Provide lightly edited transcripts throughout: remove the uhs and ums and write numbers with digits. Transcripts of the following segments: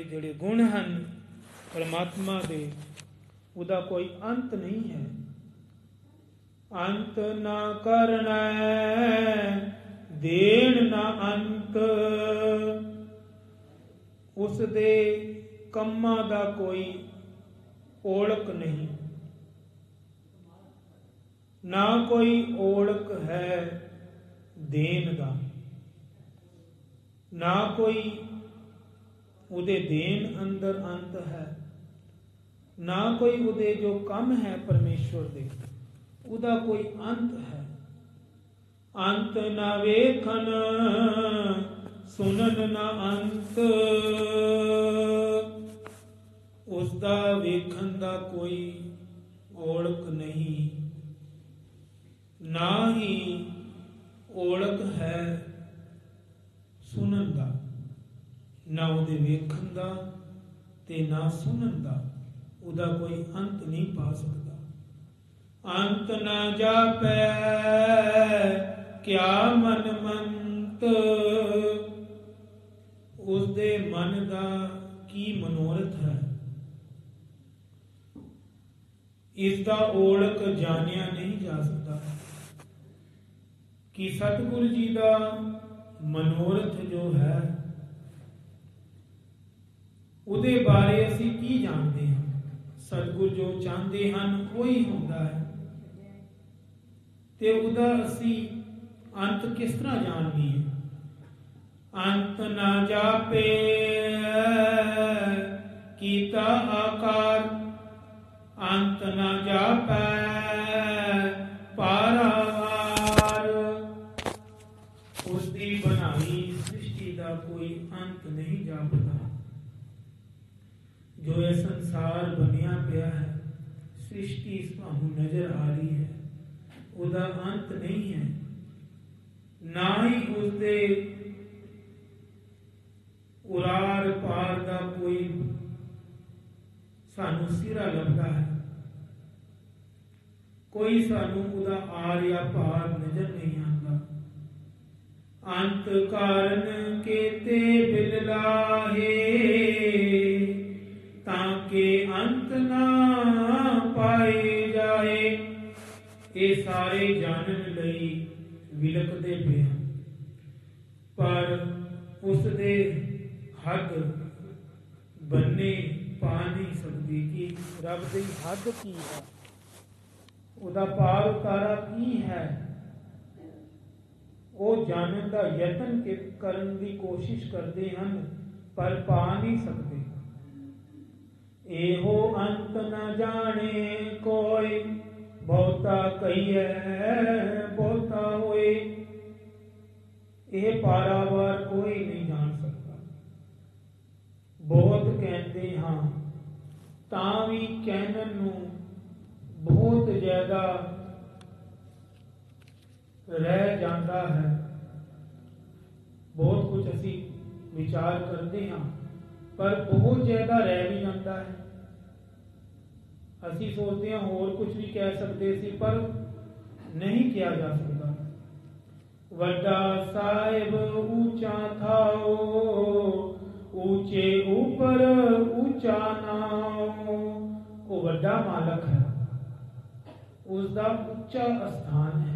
ਜਿਹੜੇ ਗੁਣ ਹਨ ਪਰਮਾਤਮਾ ਦੇ, ਉਹਦਾ ਕੋਈ ਅੰਤ ਨਹੀਂ ਹੈ। ਅੰਤ ਨਾ ਕਰਨਾ ਦੇਣ ਨਾ ਅੰਤ, ਉਸ ਦੇ ਕੰਮਾਂ ਦਾ ਕੋਈ ਔਲਕ ਨਹੀਂ, ਨਾ ਕੋਈ ਔਲਕ ਹੈ ਦੇਣ ਦਾ, ਨਾ ਕੋਈ ਉਹਦੇ ਦੇਣ ਅੰਦਰ ਅੰਤ ਹੈ, ਨਾ ਕੋਈ ਉਹਦੇ ਜੋ ਕੰਮ ਹੈ ਪਰਮੇਸ਼ਵਰ ਦੇ ਉਹਦਾ ਕੋਈ ਅੰਤ ਹੈ। ਅੰਤ ਨਾ ਵੇਖਣ ਸੁਣਨ ਨਾ ਅੰਤ, ਉਸਦਾ ਵੇਖਣ ਦਾ ਕੋਈ ਔਲਕ ਨਹੀਂ, ਨਾ ਹੀ ਔਲਕ ਹੈ ਸੁਣਨ ਦਾ, ਨਾ ਉਹਦੇ ਵੇਖਣ ਦਾ ਤੇ ਨਾ ਸੁਣਨ ਦਾ, ਉਹਦਾ ਕੋਈ ਅੰਤ ਨਹੀਂ ਪਾ ਸਕਦਾ। ਅੰਤ ਨਾ ਜਾਪੈ ਕਿਆ ਮਨ ਮੰਤ, ਉਸਦੇ ਮਨ ਦਾ ਕੀ ਮਨੋਰਥ ਹੈ, ਇਸ ਦਾ ਔਲਕ ਜਾਣਿਆ ਨਹੀਂ ਜਾ ਸਕਦਾ। ਕਿ ਸਤਿਗੁਰੂ ਜੀ ਦਾ ਮਨੋਰਥ ਜੋ ਹੈ ਉਹਦੇ ਬਾਰੇ ਅਸੀਂ ਕੀ ਜਾਣਦੇ ਹਾਂ? ਸਤਿਗੁਰੂ ਜੋ ਚਾਹੁੰਦੇ ਹਨ ਉਹੀ ਹੁੰਦਾ ਹੈ, ਤੇ ਉਹਦਾ ਅਸੀਂ ਅੰਤ ਕਿਸ ਤਰ੍ਹਾਂ ਜਾਣ ਲਈਏ? ਅੰਤ ਨਾ ਜਾਪੇ ਕੀਤਾ ਆਕਾਰ, ਅੰਤ ਨਾ ਜਾਪੈ ਪਾਰਾਵਾਰ, ਉਸਦੀ ਬਣਾਈ ਸ੍ਰਿਸ਼ਟੀ ਦਾ ਕੋਈ ਅੰਤ ਨਹੀਂ ਜਾਪਦਾ। ਜੋ ਇਹ ਸੰਸਾਰ ਬਣਿਆ ਪਿਆ ਹੈ, ਸ੍ਰਿਸ਼ਟੀ ਤੁਹਾਨੂੰ ਨਜ਼ਰ ਆ ਰਹੀ ਹੈ, ਉਹਦਾ ਅੰਤ ਨਹੀਂ ਹੈ, ਨਾ ਹੀ ਉਸਦੇ ਉਰਾਰ ਪਾਰ ਦਾ ਕੋਈ ਸਾਨੂੰ ਸਿਰਾ ਲੱਭਦਾ ਹੈ, ਕੋਈ ਸਾਨੂੰ ਉਹਦਾ ਆਰ ਜਾਂ ਪਾਰ ਨਜ਼ਰ ਨਹੀਂ ਆਉਂਦਾ। ਅੰਤ ਕਾਰਨ ਕੇਤੇ ਬਿਲ ਲਾਹੇ, ਤਾਂ ਕਿ ਅੰਤ ਨਾ ਪਾਏ ਜਾਏ। ਇਹ ਸਾਰੇ ਜਾਣਨ ਲਈ ਵਿਲਕਦੇ ਪਏ ਹਨ, ਪਰ ਉਸ ਦੇ ਹੱਦ ਬੰਨੇ ਪਾ ਨਹੀਂ ਸਕਦੀ ਕਿ ਰੱਬ ਦੀ ਹੱਦ ਕੀ ਹੈ, ਉਹਦਾ ਪਾਰ ਉਤਾਰਾ ਕੀ ਹੈ। ਉਹ ਜਾਣਨ ਦਾ ਯਤਨ ਕਰਨ ਦੀ ਕੋਸ਼ਿਸ਼ ਕਰਦੇ ਹਨ, ਪਰ ਪਾ ਨਹੀਂ ਸਕਦੇ। ਇਹੋ ਅੰਤ ਨਾ ਜਾਣੇ ਕੋਈ, ਬਹੁਤਾ ਕਹੀਐ ਬਹੁਤਾ ਹੋਏ। ਇਹ ਪਾਰਾਵਾਰ ਕੋਈ ਨਹੀਂ ਜਾਣ ਸਕਦਾ। ਬਹੁਤ ਕਹਿੰਦੇ ਹਾਂ ਤਾਂ ਵੀ ਕਹਿਣ ਨੂੰ ਬਹੁਤ ਜ਼ਿਆਦਾ ਰਹਿ ਜਾਂਦਾ ਹੈ। ਬਹੁਤ ਕੁਝ ਅਸੀਂ ਵਿਚਾਰ ਕਰਦੇ ਹਾਂ, ਪਰ ਬਹੁਤ ਜ਼ਿਆਦਾ ਰਹਿ ਵੀ ਜਾਂਦਾ ਹੈ। ਅਸੀਂ ਸੋਚਦੇ ਹਾਂ ਹੋਰ ਕੁਝ ਵੀ ਕਹਿ ਸਕਦੇ ਸੀ, ਪਰ ਨਹੀਂ ਕਿਹਾ ਜਾ ਸਕਦਾ। ਵੱਡਾ ਸਾਹਿਬ ਉੱਚਾ ਥਾਓ, ਉੱਚੇ ਉੱਪਰ ਉੱਚਾ ਨਾਉ। ਉਹ ਵੱਡਾ ਮਾਲਕ ਹੈ, ਉਸਦਾ ਉੱਚਾ ਅਸਥਾਨ ਹੈ।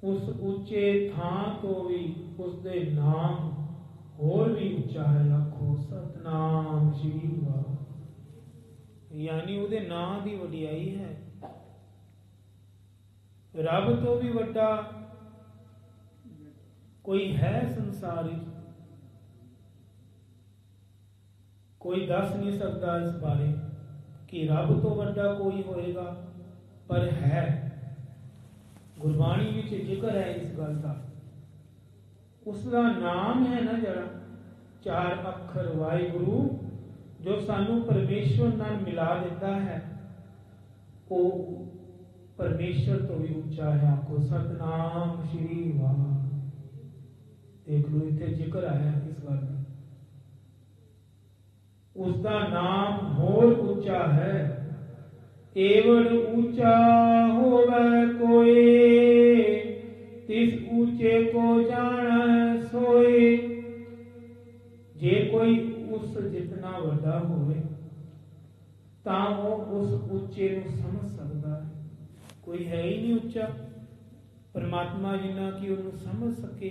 ਉਸ ਉੱਚੇ ਥਾਂ ਤੋਂ ਵੀ ਉਸਦੇ ਨਾਮ ਹੋਰ ਵੀ ਉੱਚਾ ਹੈ। ਆਖੋ ਸਤਨਾਮ ਸ਼੍ਰੀ ਵਾਹਿਗੁਰੂ। ਯਾਨੀ ਉਹਦੇ ਨਾਂ ਦੀ ਵਡਿਆਈ ਹੈ। ਰੱਬ ਤੋਂ ਵੀ ਵੱਡਾ ਕੋਈ ਹੈ ਸੰਸਾਰ ਵਿੱਚ? ਕੋਈ ਦੱਸ ਨਹੀਂ ਸਕਦਾ ਇਸ ਬਾਰੇ ਕਿ ਰੱਬ ਤੋਂ ਵੱਡਾ ਕੋਈ ਹੋਏਗਾ, ਪਰ ਹੈ। ਗੁਰਬਾਣੀ ਵਿੱਚ ਜ਼ਿਕਰ ਹੈ ਇਸ ਗੱਲ ਦਾ। ਉਸ ਦਾ ਨਾਮ ਹੈ ਨਾ ਜਿਹੜਾ 4 ਅੱਖਰ ਵਾਹਿਗੁਰੂ, ਜੋ ਸਾਨੂੰ ਪਰਮੇਸ਼ਵਰ ਨਾਲ ਮਿਲਾ ਦਿੰਦਾ ਹੈ, ਉਹ ਪਰਮੇਸ਼ਵਰ ਤੋਂ ਵੀ ਉੱਚਾ ਹੈ। ਆਖੋ ਸਤਨਾਮ ਸ਼੍ਰੀ ਵਾਹਿਗੁਰੂ। ਦੇਖ ਲਓ ਇੱਥੇ ਜ਼ਿਕਰ ਆਇਆ ਇਸ ਗੱਲ ਦਾ। ਉਸਦਾ ਨਾਮ ਹੋਰ ਉੱਚਾ ਹੈ। ਏਵੜ ਉੱਚਾ ਹੋਵੇ ਕੋਈ, ਤਿਸ ਉੱਚੇ ਕੋ ਜਾਣੈ ਸੋਈ। ਜੇ ਕੋਈ उस जितना वड्डा होवे तां वो उस उच्चे नूं समझ सकदा है। कोई है ही नहीं उच्चा परमात्मा जिन्ना कि उन्हें समझ सके।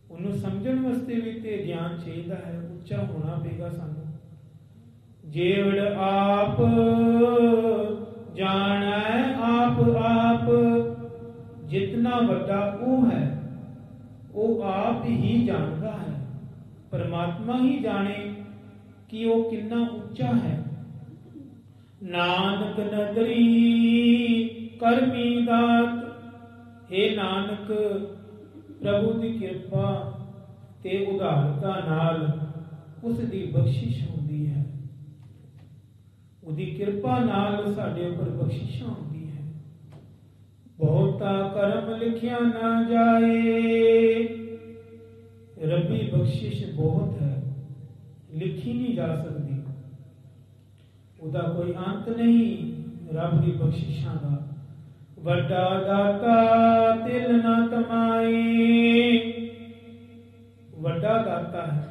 उन्हें समझण वास्ते भी ते ज्ञान चाहिए है, उच्चा होना पेगा सानू। जेवड़ आप जाना आप आप, जितना वड्डा वो है वो आप ही जानता है। परमात्मा ही जाने कि वो कितना उच्चा है। नानक नदरी करमी दात, हे नानक प्रभु की कृपा ते उदारता नाल उस दी बख्शिश होंदी है। उदी कृपा नाल साडे उपर बख्शिशां होंदी है। बहुता करम लिखिया ना जाए, रबी बख्शिश बहुत है, लिखी नहीं जा सकती, उदा कोई अंत नहीं। रब की बख्शिशां दा वड्डा दाता तिल ना तमाए। वड्डा दाता है,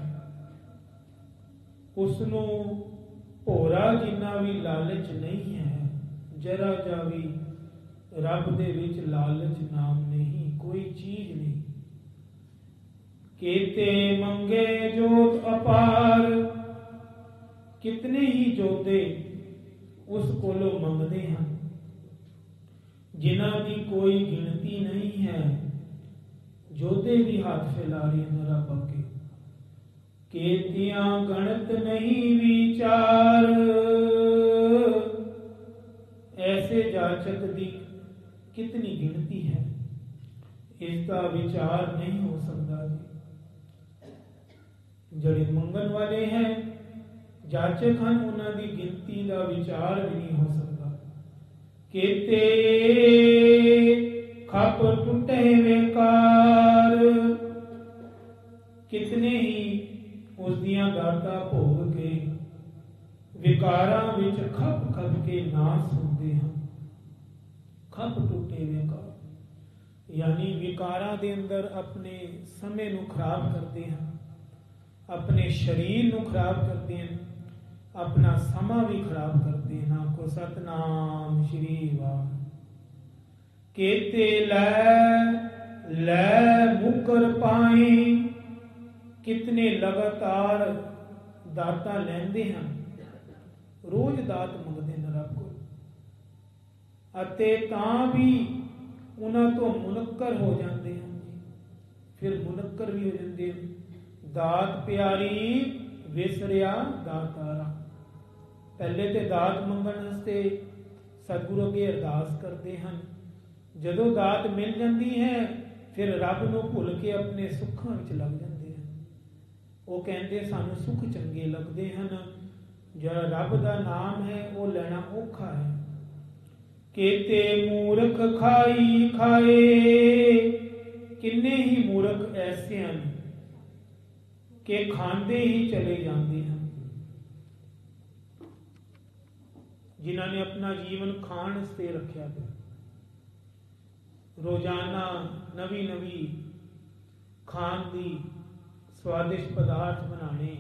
उसनू भोरा जिन्ना भी लालच नहीं है। जरा जा भी रब दे विच लालच नाम नहीं, कोई चीज नहीं। केते मंगे जोत अपार, कितने ही जोते उस कोलों मंगते हैं, जिन्हां की कोई गिनती नहीं है। जोते भी हाथ फैला रहे हैं रब अगे। केतियां गणत नहीं विचार, ऐसे जाचक दी कितनी गिनती है, इसका विचार नहीं हो सकता जी। जड़े मंगन वाले हैं जाचक हैं, उन्होंने गिनती का विचार भी नहीं हो सकता। केते खप टूटे बेकार, कितने ही उस दियां दाता भोग के विकारां विच खप खप के नास होंदे हैं। खप टूटे बेकार यानी विकारां दे अंदर अपने समय नूं खराब करते हैं, अपने शरीर नूं खराब करते हैं, अपना समा भी खराब करते हैं। ना को सतनाम श्री वाह। केते लै मुकर पाए, कितने लगातार दाता लेंदे हैं, रोज दात मंगते हैं रब को, अते तां भी उन्हां तो मुनक्कर हो जाते हैं। फिर मुनक्कर भी हो जाते हैं। दात प्यारी विसरिया दातारा। पहले तो दात मंगण वास्ते सतगुरु अगे अरदास करते हैं, जदों दात मिल जाती है फिर रब नूं भुल के अपने सुखां विच लग जाते हैं। वो कहते सानू सुख चंगे लगते हैं, जो रब का नाम है वो लेना औखा है। केते मूर्ख खाई खाए, किन्ने ही मूर्ख ऐसे हैं कि खांदे ही चले जाते हैं, जिन्होंने अपना जीवन खाण से रखा है। रोजाना नवी नवी खान की स्वादिष्ट पदार्थ बनाने,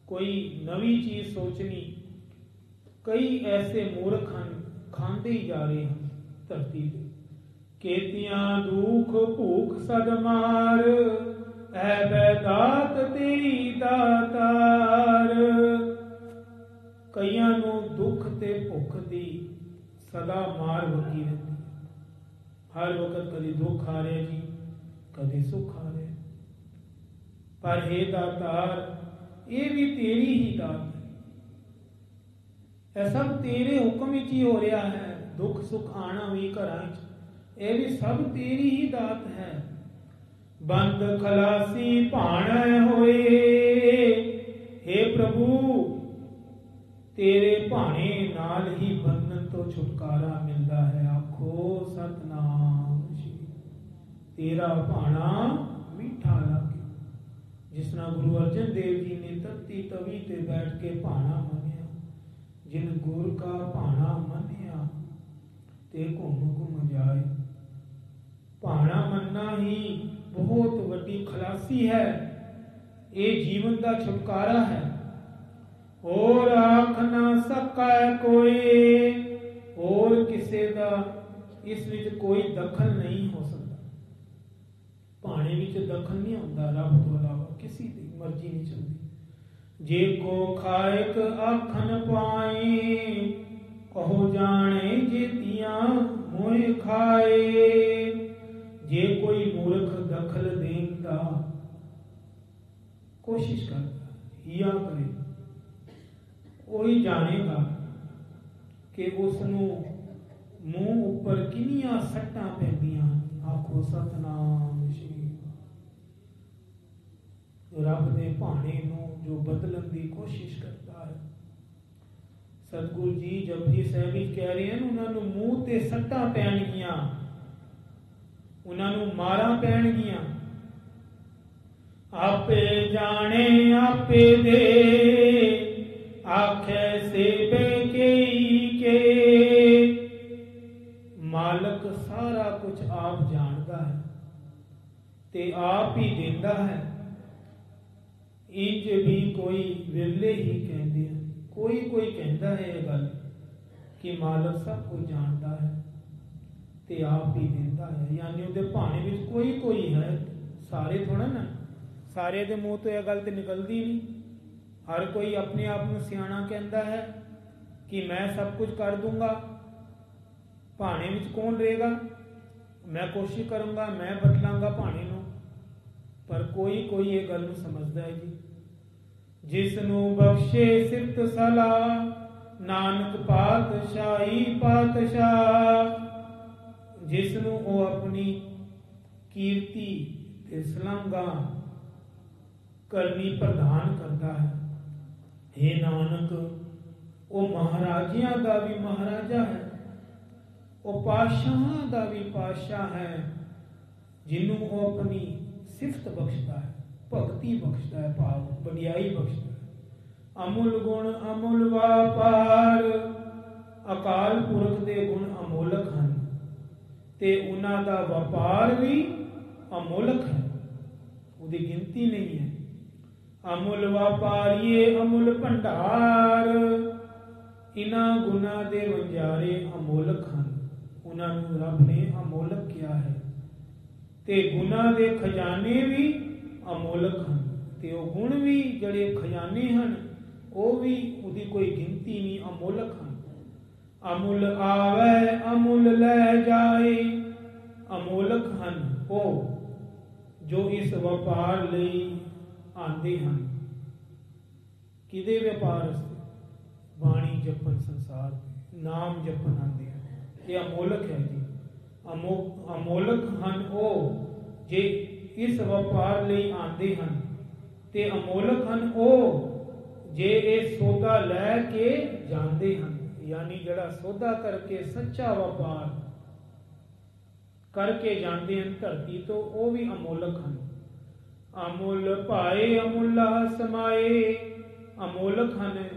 कोई नवी चीज सोचनी। कई ऐसे मूर्ख हैं खांदे ही जा रहे हैं धरती पे। केतियां दुख भूख सदमार, ऐ बैदात तेरी दातार। कईयां नूं दुख ते भुख दी सदा मार वगी रहती है। हर वक्त कभी दुख आ रहा जी, कभी सुख आ रहा। पर हे दातार, ये भी तेरी ही दात है, यह सब तेरे हुक्म विच ही हो रहा है। दुख सुख आना भी घरां च, यह भी सब तेरी ही दात है। बंद खलासी भाणे होए, हे प्रभु तेरे भाणे नाल ही बंधन तो छुटकारा मिलता है। आखो सतनाम श्री। तेरा भाणा मीठा लगे, जिस तरह गुरु अर्जन देव जी ने तत्ती तवी ते बैठ के भाणा मनिया। जिन गुर का भाणा मनिया ते घूम घूम जाए। भाणा मनना ही बहुत वड्डी खलासी है। ये जीवन का छुटकारा है। और आख ना सकै कोई, और किसी का इस विच कोई दखल नहीं हो सकता। भाणे विच दखल नहीं होता रब तो अलावा, किसी की मर्जी नहीं चलती। जे को खायक आखन पाए, कहो जाने जेतिया मोए खाए। जे कोई मूर्ख दखल देंदा कोशिश करता हिया करे, वही जानेगा कि उसनू मूँह उपर किनिया सट्टां पैंदियां। आखो सतनाम श्री। रब दे भाणे नू जो बदलन की कोशिश करता है, सतगुरु जी जपजी साहिब विच कह रहे हैं, उन्होंने मूँह ते सट्टां पैणगियां, उन्होंने मारा पैणगियां। आपे जाने आपे दे, आखे सेबे के मालक सारा कुछ आप जानता है ते आप ही देता है। इंज भी कोई विरले ही कहते हैं, कोई कोई कहता है ये गल कि मालक सब कुछ जानता है ते आप ही देता है। यानी उहदे भाणे विच कोई कोई है, सारे थोड़ा ना, सारे दे मूँह तो यह गल तो निकलती नहीं। हर कोई अपने आप में सियाणा कहता है कि मैं सब कुछ कर दूंगा, भाणे विच कौन रहेगा, मैं कोशिश करूंगा, मैं बदलांगा भाणे नूं। पर कोई कोई ये गल नूं समझदा है जी। जिसनू बख्शे सिफत सलाह, नानक पातशाही पातशाह। जिसनू वो अपनी कीर्ति ते सलांघा करनी प्रदान करता है। हे नानक, वो महाराजियां दा भी महाराजा है, वो पातशाहां दा भी पातशाह है, जिन्हों वो अपनी सिफत बख्शता है, भगती बख्शता है, भाव वडियाई बख्शता है। अमुल गुण अमुल वापार, अकाल पुरख दे गुण अमोलक हैं ते उन्हां दा व्यापार भी अमोलक है, उहदी गिनती नहीं है। अमुल व्यापारिये अमुल भंडार, इन्हां गुना दे वंजारे अमोलक हैं, उन्होंने रब ने अमोलक किया है। ते गुना दे खजाने भी अमोलक हैं, ते वो गुण भी जड़े खजाने हैं वो भी उहदी कोई गिनती नहीं, अमोलक हैं। अमुल आवे अमुल लै जाए, अमोलक हैं वो जो इस व्यापार लई आंदे हैं। किदे व्यापार बाणी जपन, संसार नाम जपन आंदे हैं, ये अमोलक है जी। अमोलक हैं वो जे इस व्यापार लई आंदे हैं, ते अमोलक हैं वो जे ये सौदा लैके जांदे हैं। यानी जड़ा सौदा करके सच्चा व्यापार करके जाते हैं धरती तो वो भी अमोलक हैं। अमुल पाए अमुला समाए, अमोलक हैं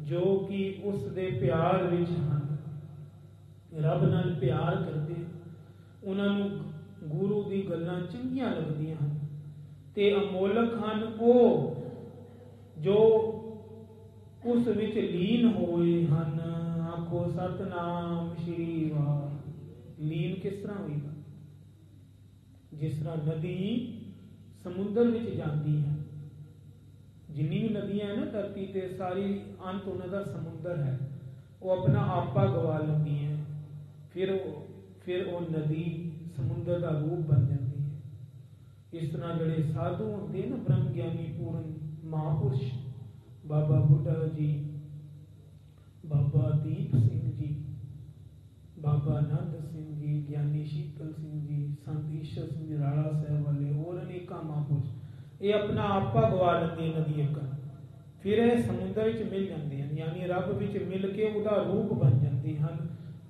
जो कि उस दे प्यार विच हैं। रब नाल प्यार करते, उन्होंने गुरु दी गल्लां चंगियां लगदियां हैं, ते अमोलक हैं वो जो उस विच लीन होए हैं। आखो सतनाम श्री वाह। लीन किस तरह होगा? जिस तरह नदी समुद्र विच जाती है, जिन्नी भी नदियां है ना धरती ते सारी अंत उन्होंने समुद्र है, वो अपना आपा गवा लेंदी है, फिर वो नदी समुद्र का रूप बन जाती है। इस तरह जड़े साधु होंगे ना ब्रह्म ज्ञानी पूर्ण महापुरुष, बाबा बुढ़ा जी, बाबा दीप सिंह जी, बाबा आनंद सिंह जी, ज्ञानी शीतल सिंह जी, संत ईश्वर सिंह जी राणा साहब वाले और अनेका महापुरुष, ये अपना आपा गवा लेंगे नदी एक, फिर ये समुद्र विच मिल जाते हैं। यानी रब विच मिल के उहदा रूप बन जाते हैं।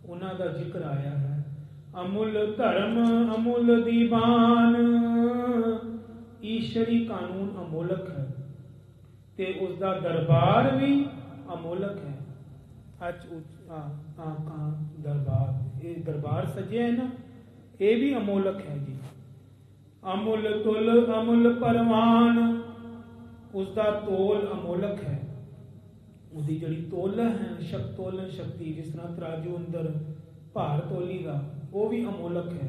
उन्हां दा जिक्र आया है। अमुल धर्म अमुल दीवान, ईश्वरी कानून अमोलक है, ते उसका दरबार भी अमोलक है। दरबार, ये दरबार सजे है ना, ये भी अमोलक है जी। अमुल तुल अमुल परवान, उसका तोल अमोलक है। उसकी जिहड़ी तोलन है तोलन शक्ति, जिस तरह तराजू अंदर भार तोली का, वो भी अमोलक है।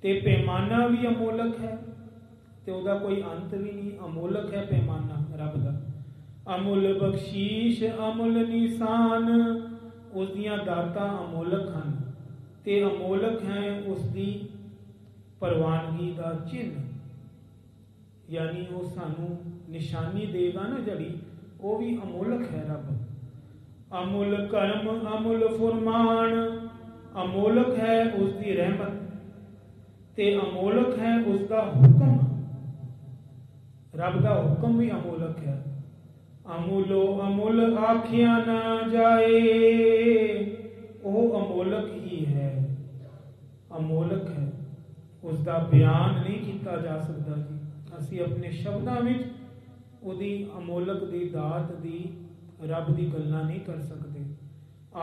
ते पैमाना भी अमोलक है, ते उसका कोई अंत भी नहीं। अमोलक है पैमाना रब का। अमुल बख्शीश अमुल निशान, उसदियां दातां अमोलक हैं ते अमोलक हैं उसकी परवानगी का चिन्ह, यानी वो सानू निशानी देगा ना जड़ी, वो भी अमोलक है रब। अमुल कर्म अमुल फुरमान, अमोलक है उसकी रहमत ते अमोलक है उसका हुक्म। रब का हुक्म भी अमोलक है। अमूलो अमुल आखिया ना जाए, वो अमोलक ही है, अमोलक है, उसका बयान नहीं किया जा सकता जी। असी अपने शब्दों में उसकी अमोलक की दात की रब की गल्लां नहीं कर सकते।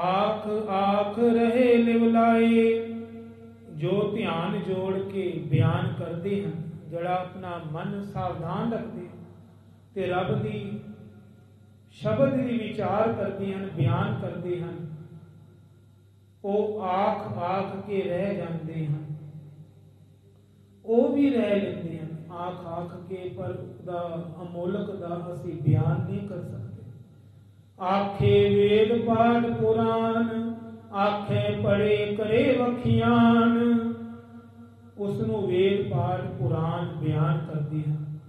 आख आख रहे लिवलाए, जो ध्यान जोड़ के बयान करते हैं, जड़ा अपना मन सावधान रखते हैं ते रब की शब्द की विचार करते हैं, बयान करते हैं, वो आख आख के रह जाते हैं, वो भी रह लेते हैं आख आख के, पर दा अमोलक दा असी बयान नहीं कर सकते। आखे वेद पाठ पुराण, आखे पढ़े करे वखियान, उसनों वेद पाठ पुराण बयान करते हैं।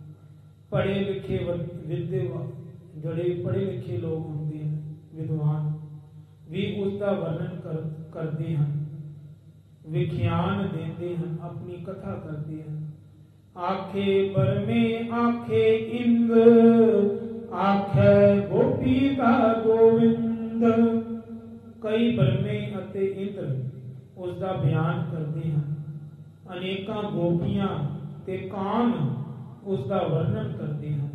पढ़े लिखे विद्वान, जड़े पढ़े लिखे लोग होंगे विद्वान भी उसका वर्णन करते हैं, विख्यान देते हैं, अपनी कथा करते हैं। आखे बरमे आखे इंद, आखे गोपी का गोविंद, कई बरमे अते इंद्र उसका बयान करते हैं। अनेका गोपियां ते कान उसका वर्णन करते हैं।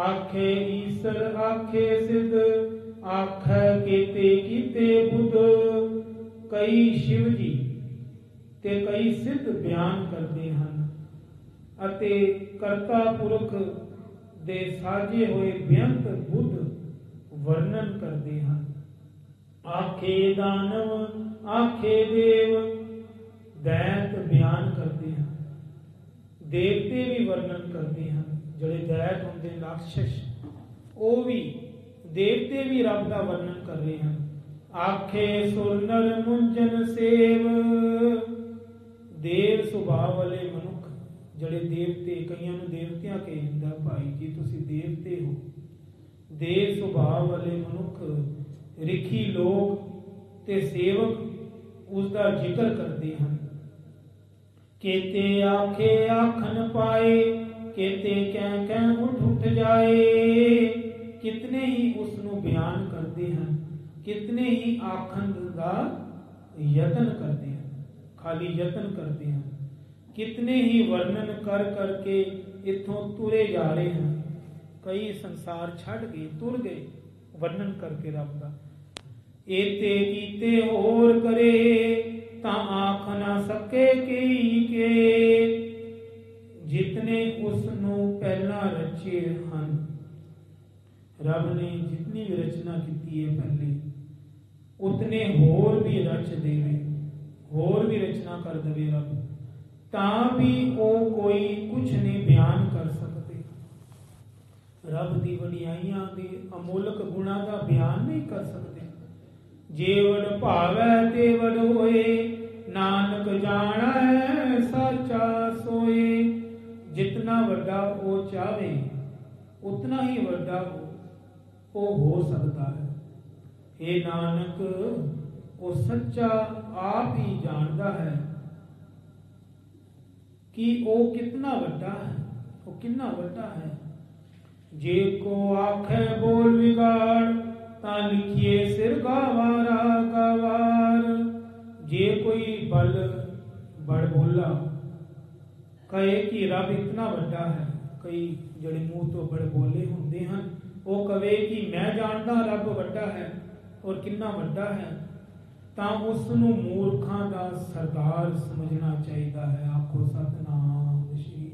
आखे ईश्वर आखे सिद्ध, आखे केते कीते बुद्ध, कई शिव जी ते कई सिद्ध बयान करते हैं अते करता पुरख दे साजे हुए बेअंत बुद्ध वर्णन करते हैं। आखे दानव आखे देव, दैत बयान करते हैं। देवते भी वर्णन करते हैं, जड़े दैत होंगे राक्षस, वो भी देवते भी रब का वर्णन कर रहे हैं। आखे सुर नर मुंजन सेव, देव सुभाव वाले मनुख, जड़े देवते, कईयां नूं देवतियां कह दिंदा भाई जी तुसी देवते हो। देव सुभाव वाले मनुख, रिखी लोग ते सेवक उसका जिक्र करते हैं। केते आखे आखन पाए, केते कह कह उठ उठ जाए, कितने ही उसनों बयान करते हैं, कितने ही आखन का यत्न करते हैं, खाली यत्न करते हैं, कितने ही वर्णन कर करके इथों तुरे जा रहे हैं। कई संसार छड़ गए, तुर गए वर्णन करके रब का। एते कीते होर करे, ता आख ना सके के, जितने उसनों पहला रचे हैं, रब ने जितनी भी रचना की है पहले, उतने होर भी रच देवे, होर भी रचना कर देवे रब, ता भी वो कोई कुछ नहीं बयान कर सकते। रब की वडियाइयां दे अमोलक गुणा का बयान नहीं कर सकते। जेवड़ भावै तेवड़ होए, नानक जाना है सच्चा सोए। जितना वड्डा वो चाहे उतना ही वड्डा वो हो सकता है। हे नानक, वो सच्चा आप ही जानता है कि वो कितना वड्डा है, वो कितना वड्डा है। जे को आखे बोल बिगाड़, ता लिखिए सिर गवारा गवार। जे कोई बड़ बोला कहे कि रब इतना वड्डा है, कई जड़े मुंह तो बड़े बोले होंगे हैं, वो कहे कि मैं जानता रब वड्डा है और कितना वड्डा है, ता उसनू मूर्खां दा सरदार समझना चाहिए है। आखो सतनाम श्री।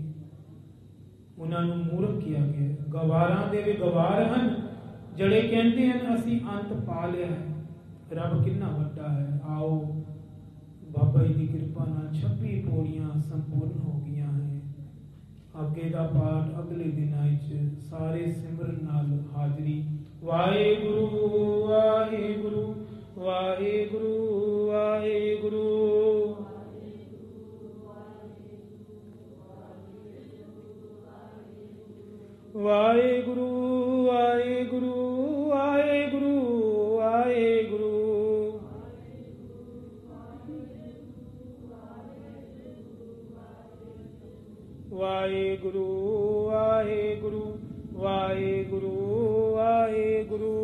ਉਹਨਾਂ ਨੂੰ ਮੂਰਖ ਕਿਹਾ ਗਿਆ। ਗਵਾਰਾਂ ਦੇ ਵੀ ਗਵਾਰ ਹਨ ਜਿਹੜੇ ਕਹਿੰਦੇ ਹਨ ਅਸੀਂ ਅੰਤ ਪਾ ਲਿਆ ਹੈ। ਰੱਬ ਕਿੰਨਾ ਵੱਡਾ ਹੈ। ਆਓ ਬਾਬਾ ਜੀ ਦੀ ਕਿਰਪਾ ਨਾਲ 26 ਪੌੜੀਆਂ ਸੰਪੂਰਨ ਹੋ ਗਈਆਂ ਹੈ। ਅੱਗੇ ਦਾ ਪਾਠ ਅਗਲੇ ਦਿਨਾਂ ਵਿੱਚ ਸਾਰੇ ਸਿਮਰਨ ਨਾਲ ਹਾਜ਼ਰੀ। ਵਾਹਿਗੁਰੂ ਵਾਹਿਗੁਰੂ ਵਾਹਿਗੁਰੂ ਵਾਹਿਗੁਰੂ। ਵਾਹਿਗੁਰੂ ਵਾਹਿਗੁਰੂ ਵਾਹਿਗੁਰੂ ਵਾਹਿਗੁਰੂ। ਵਾਹਿਗੁਰੂ ਵਾਹਿਗੁਰੂ ਵਾਹਿਗੁਰੂ ਵਾਹਿਗੁਰੂ।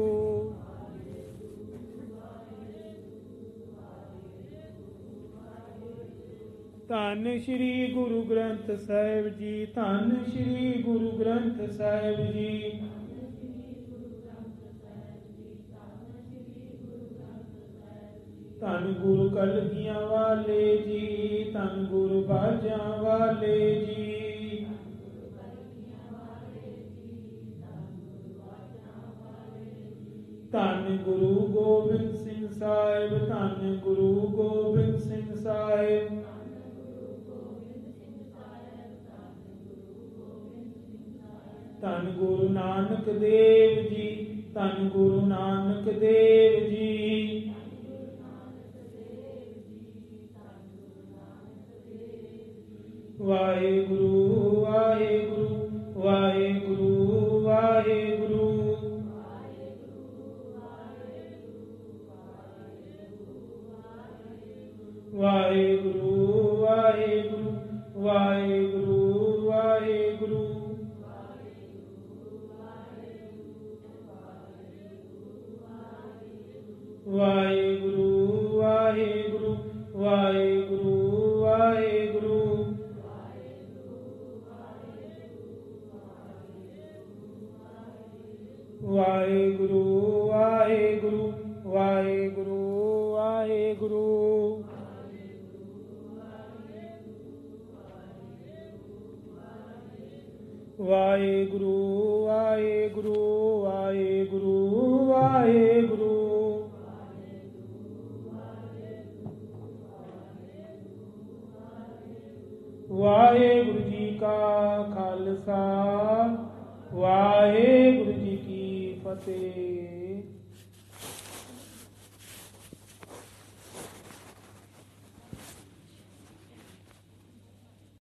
ਧੰਨ ਸ਼੍ਰੀ ਗੁਰੂ ਗ੍ਰੰਥ ਸਾਹਿਬ ਜੀ, ਧੰਨ ਸ਼੍ਰੀ ਗੁਰੂ ਗ੍ਰੰਥ ਸਾਹਿਬ ਜੀ। ਧੰਨ ਗੁਰੂ ਕਲਗੀਆਂ ਵਾਲੇ ਜੀ, ਧੰਨ ਗੁਰੂ ਬਾਜਾਂ ਵਾਲੇ ਜੀ। ਧੰਨ ਗੁਰੂ ਗੋਬਿੰਦ ਸਿੰਘ ਸਾਹਿਬ, ਧੰਨ ਗੁਰੂ ਗੋਬਿੰਦ ਸਿੰਘ ਸਾਹਿਬ। ਧੰਨ ਗੁਰੂ ਨਾਨਕ ਦੇਵ ਜੀ, ਧੰਨ ਗੁਰੂ ਨਾਨਕ ਦੇਵ ਜੀ। ਵਾਹਿਗੁਰੂ ਵਾਹਿਗੁਰੂ ਵਾਹਿਗੁਰੂ ਵਾਹਿਗੁਰੂ। ਵਾਹਿਗੁਰੂ ਵਾਹਿਗੁਰੂ ਵਾਹਿਗੁਰੂ ਵਾਹਿਗੁਰੂ। ਵਾਹਿਗੁਰੂ ਵਾਹਿਗੁਰੂ ਵਾਹਿਗੁਰੂ ਵਾਹਿਗੁਰੂ। ਵਾਹਿਗੁਰੂ ਵਾਹਿਗੁਰੂ ਵਾਹਿਗੁਰੂ ਵਾਹਿਗੁਰੂ। ਵਾਹਿਗੁਰੂ ਵਾਹਿਗੁਰੂ ਵਾਹਿਗੁਰੂ ਵਾਹਿਗੁਰੂ। ਵਾਹਿਗੁਰੂ ਜੀ ਕਾ ਖਾਲਸਾ, ਵਾਹਿਗੁਰੂ ਜੀ ਕੀ ਫਤਿਹ।